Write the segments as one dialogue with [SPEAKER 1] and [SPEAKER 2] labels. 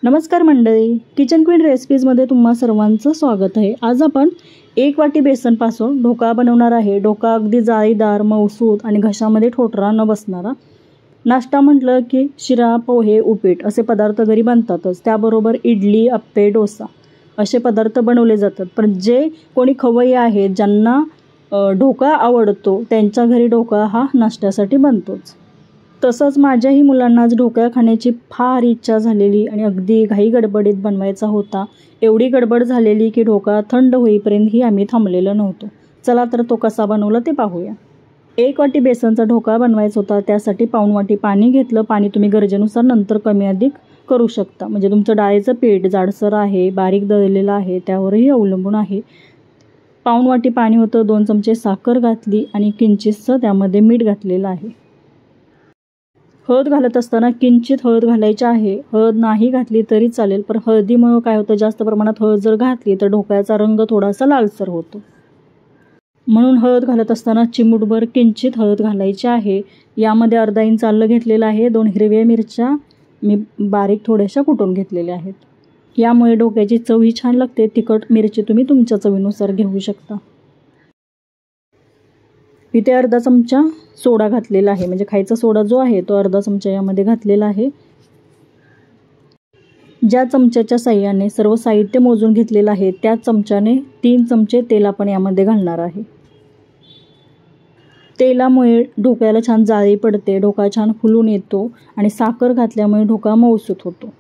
[SPEAKER 1] नमस्कार मंडळी, kitchen queen रेसिपीजमध्ये तुम्हा सर्वांचं स्वागत आहे। आज आपण 1 वाटी बेसनपासून ढोकळा बनवणार आहे। ढोकळा अगदी जाळीदार, मऊसूत आणि घशामध्ये ठोठरा न बसणारा। नाश्ता म्हटलं की शिरा, पोहे, उपीट असे पदार्थ घरी बनतातच। त्याबरोबर इडली, अप्पे, डोसा असे पदार्थ बनवले जातात। पण जे कोणी खवय्ये आहेत ज्यांना ढोकळा आवडतो त्यांच्या घरी ढोकळा हा नाश्त्यासाठी बनतोच। तसंच माझ्याही मुलांना आज ढोकळा खाण्याची फार इच्छा झालेली आणि अगदी घाई गडबडीत बनवायचा होता। एवढी गडबड झालेली की ढोकळा थंड होईपर्यंतही आम्ही थांबलेलो नव्हतो। चला तर तो कसा बनवला ते पाहूया। 1 वाटी बेसनचा ढोकळा बनवायचा होता, त्यासाठी पाऊण वाटी पाणी घेतलं। पाणी तुम्ही गरजेनुसार नंतर कमी अधिक करू शकता, म्हणजे तुमचं डाळीचं पीठ जाडसर आहे, बारीक दळलेलं आहे त्यावरही अवलंबून आहे। पाऊण वाटी पाणी होतं, 2 चमचे साखर घातली आणि किंचितसं त्यामध्ये मीठ घातलेलं आहे। हळद घालत असताना किंचित हळद घालायची आहे। हळद नाही घातली तरी चालेल, पण हळदीमुळे काय होतं, जास्त प्रमाणात हळद जर घातली तर ढोकळ्याचा रंग थोडासा लालसर होतो। म्हणून हळद घालत असताना चिमूटभर किंचित हळद घालायची आहे। यामध्ये अर्धा इंच आलं घेतलेलं आहे, 2 हिरव्या मिरच्या मी बारीक थोड्याशा कुटून घेतलेल्या आहेत। यामुळे ढोकळ्याची चवही छान लागते। तिखट मिरची तुम्ही तुमच्या चवीनुसार घेऊ शकता। इथे अर्धा चमचा सोडा घातलेला आहे, म्हणजे खायचा सोडा जो आहे तो अर्धा चमचा यामध्ये घातलेला आहे। ज्या चमच्याच्या साहाय्याने सर्व साहित्य मोजून घेतलेलं आहे त्याच चमच्याने 3 चमचे तेल आपण यामध्ये घालणार आहे। तेलामुळे ढोकळ्याला छान जाळी पडते, ढोकळा छान फुलून येतो आणि साखर घातल्यामुळे ढोकळा मऊसूत होतो।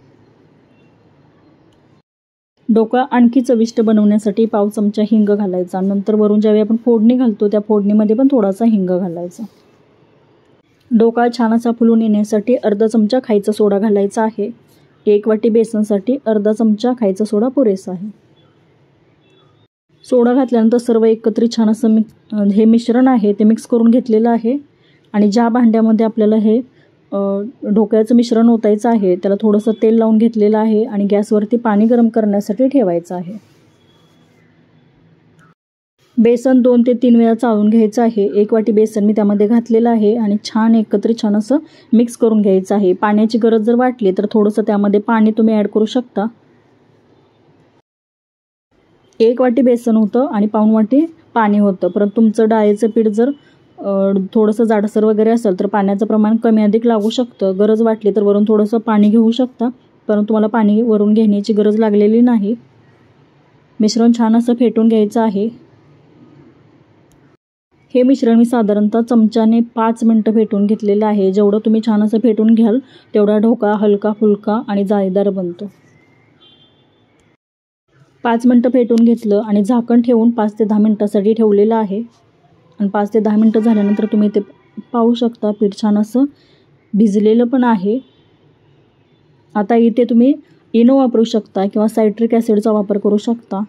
[SPEAKER 1] ढोकळा आणखी चविष्ट बनवण्यासाठी पाव चमचा हिंग घालायचा। नंतर वरून ज्यावेळी आपण फोडणी घालतो त्या फोडणीमध्ये पण थोडासा हिंग घालायचा। ढोकळा छान असा फुलून येण्यासाठी अर्धा चमचा खायचा सोडा घालायचा आहे। 1 वाटी बेसनसाठी अर्धा चमचा खायचा सोडा पुरेसा आहे। सोडा घातल्यानंतर सर्व एकत्रित छान असं हे मिश्रण आहे ते मिक्स करून घेतलेलं आहे। आणि ज्या भांड्यामध्ये आपल्याला हे ढोकळ्याचं मिश्रण ओतायचं आहे त्याला थोडंसं तेल लावून घेतलेलं आहे आणि गॅसवरती पाणी गरम करण्यासाठी ठेवायचं आहे। बेसन 2 ते 3 वेळा चाळून घ्यायचं आहे। 1 वाटी बेसन मी त्यामध्ये घातलेलं आहे आणि छान एकत्रित छान असं मिक्स करून घ्यायचं आहे। पाण्याची गरज जर वाटली तर थोडंसं त्यामध्ये पाणी तुम्ही ॲड करू शकता। 1 वाटी बेसन होतं आणि पाऊण वाटी पाणी होतं, परंतु तुमचं डाळीचं पीठ जर थोडंसं जाडसर वगैरे असेल तर पाण्याचं प्रमाण कमी अधिक लागू शकतं। गरज वाटली तर वरून थोडंसं पाणी घेऊ शकता, परंतु मला पाणी वरून घेण्याची गरज लागलेली नाही। मिश्रण छान असं फेटून घ्यायचं आहे। हे मिश्रण मी साधारणतः चमच्याने 5 मिनिटं फेटून घेतलेलं आहे। जेवढं तुम्ही छान असं फेटून घ्याल तेवढा ढोकळा हलका फुलका आणि जाळीदार बनतो। 5 मिनिटं फेटून घेतलं आणि झाकण ठेवून 5 ते 10 मिनिटासाठी ठेवलेलं आहे। आणि 5 ते 10 मिनिटं झाल्यानंतर तुम्ही ते पाहू शकता पीठ छान असं भिजलेलं पण आहे। आता इथे तुम्ही इनो वापरू शकता किंवा सायट्रिक ॲसिडचा वापर करू शकता।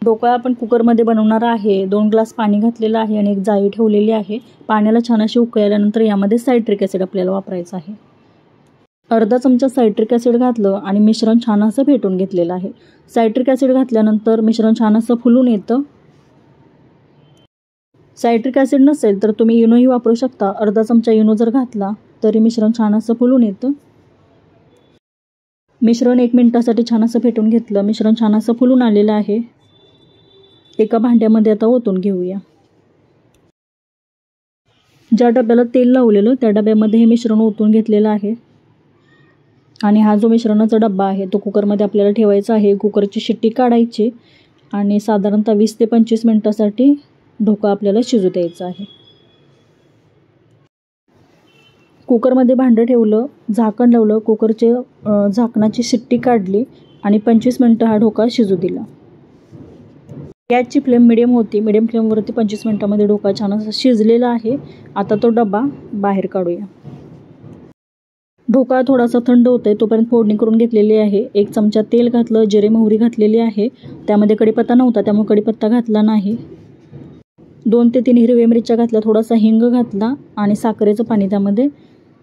[SPEAKER 1] ढोकळा आपण कुकरमध्ये बनवणार आहे। 2 ग्लास पाणी घातलेलं आहे आणि एक जाळी ठेवलेली आहे। पाण्याला छान अशी उकळी आल्यानंतर यामध्ये सायट्रिक ॲसिड आपल्याला वापरायचं आहे। अर्धा चमचा सायट्रिक ॲसिड घातलं आणि मिश्रण छान असं फेटून घेतलेलं आहे। सायट्रिक ॲसिड घातल्यानंतर मिश्रण छान असं फुलून येतं। सायट्रिक ॲसिड नसेल तर तुम्ही इनोही वापरू शकता। अर्धा चमचा इनो जर घातला तरी मिश्रण छान असं फुलून येतं। मिश्रण 1 मिनिटासाठी छान असं फेटून घेतलं। मिश्रण छान असं फुलून आलेलं आहे। एका भांड्यामध्ये आता ओतून घेऊया। ज्या डब्याला तेल लावलेलं त्या डब्यामध्ये हे मिश्रण ओतून घेतलेलं आहे। आणि हा जो मिश्रणाचा डब्बा आहे तो कुकरमध्ये आपल्याला ठेवायचा आहे। कुकरची शिट्टी काढायची आणि साधारणतः 20 ते 25 मिनिटासाठी ढोकळा आपल्याला शिजू द्यायचा आहे। कुकरमध्ये भांडं ठेवलं, झाकण लावलं, कुकरचे झाकणाची शिट्टी काढली आणि 25 मिनिटं हा ढोकळा शिजू दिला। गॅसची फ्लेम मिडियम होती। मिडियम फ्लेमवरती 25 मिनिटामध्ये ढोकळा छान असा शिजलेला आहे। आता तो डबा बाहेर काढूया। ढोकळा थोडासा थंड होतोय तोपर्यंत फोडणी करून घेतलेली आहे। 1 चमचा तेल घातलं, जिरे मोहरी घातलेली आहे। त्यामध्ये कढीपत्ता नव्हता त्यामुळे कढीपत्ता घातला नाही। 2 ते 3 हिरव्या मिरच्या घातल्या, थोडासा हिंग घातला आणि साखरेचं पाणी त्यामध्ये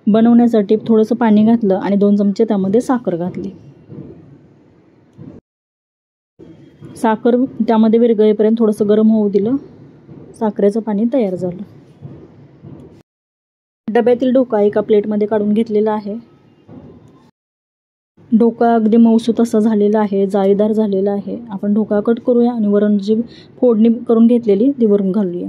[SPEAKER 1] बनवण्यासाठी थोडंसं पाणी घातलं आणि 2 चमचे त्यामध्ये साखर घातली। साखर त्यामध्ये विरघळेपर्यंत थोडंसं गरम होऊ दिलं। साखरेचं पाणी तयार झालं। डब्यातील ढोकळा एका प्लेटमध्ये काढून घेतलेला आहे। ढोका अगदी मऊसूत असा झालेला आहे, जाळीदार झालेला आहे. आपण ढोका कट करूया आणि वरून जी फोडणी करून घेतलेली ती वरून घालूया.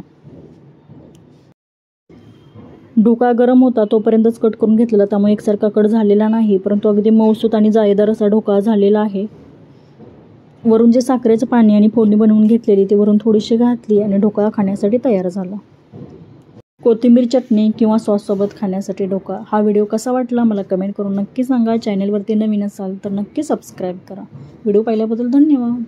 [SPEAKER 1] ढोका गरम होता तोपर्यंतच कट करून घेतलेला, त्यामुळे एकसारखा कट झालेला नाही, परंतु अगदी मऊसूत आणि जाळीदार असा ढोका झालेला आहे. वरून जे साखरेचं पाणी आणि फोडणी बनवून घेतलेली ती वरून थोडीशी घातली आणि ढोका खाण्यासाठी तयार झाला. कोथिंबीर चटणी किंवा सॉससोबत खाण्यासाठी ढोका. हा व्हिडिओ कसा वाटला मला कमेंट करून नक्की सांगा. चॅनलवरती नवीन असाल तर नक्की सबस्क्राईब करा. व्हिडिओ पाहिल्याबद्दल धन्यवाद.